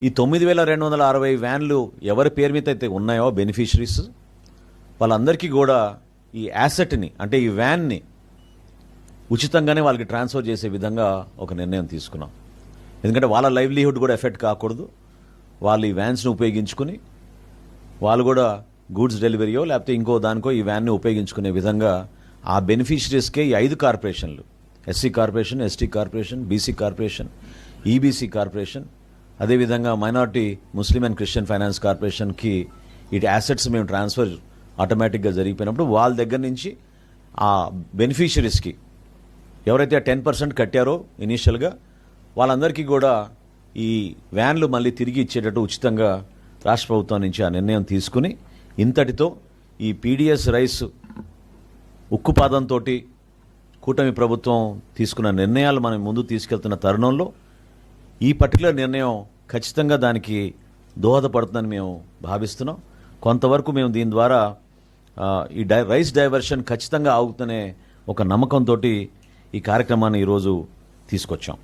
ఈ 9260 వ్యాన్లు ఎవరి పేరు మీద అయితే ఉన్నాయో బెనిఫిషరీస్ వాళ్ళందరికీ కూడా ఈ యాసెట్ని అంటే ఈ వ్యాన్ని ఉచితంగానే వాళ్ళకి ట్రాన్స్ఫర్ చేసే విధంగా ఒక నిర్ణయం తీసుకున్నాం. ఎందుకంటే వాళ్ళ లైవ్లీహుడ్ కూడా ఎఫెక్ట్ కాకూడదు. వాళ్ళు ఈ వ్యాన్స్ని ఉపయోగించుకుని వాళ్ళు కూడా గూడ్స్ డెలివరీయో లేకపోతే ఇంకో దానికో ఈ వ్యాన్ని ఉపయోగించుకునే విధంగా ఆ బెనిఫిషరీస్కే ఈ 5 కార్పొరేషన్లు SC corporation, ST corporation, BC corporation, EBC corporation, అదేవిధంగా minority Muslim and Christian finance కార్పొరేషన్కి ఇటు యాసెట్స్ మేము ట్రాన్స్ఫర్ ఆటోమేటిక్గా జరిగిపోయినప్పుడు వాళ్ళ దగ్గర నుంచి ఆ బెనిఫిషరీస్కి ఎవరైతే 10% కట్టారో ఇనీషియల్గా వాళ్ళందరికీ కూడా ఈ వ్యాన్లు మళ్ళీ తిరిగి ఇచ్చేటట్టు ఉచితంగా రాష్ట్ర ప్రభుత్వం నుంచి ఆ నిర్ణయం తీసుకుని ఇంతటితో ఈ పీడిఎస్ రైస్ ఉక్కుపాదంతో కూటమి ప్రభుత్వం తీసుకున్న నిర్ణయాలు మనం ముందు తీసుకెళ్తున్న తరుణంలో ఈ పర్టికులర్ నిర్ణయం ఖచ్చితంగా దానికి దోహదపడుతుందని మేము భావిస్తున్నాం. కొంతవరకు మేము దీని ద్వారా ఈ రైస్ డైవర్షన్ ఖచ్చితంగా ఆగుతుందనే ఒక నమ్మకంతో ఈ కార్యక్రమాన్ని ఈరోజు తీసుకొచ్చాం.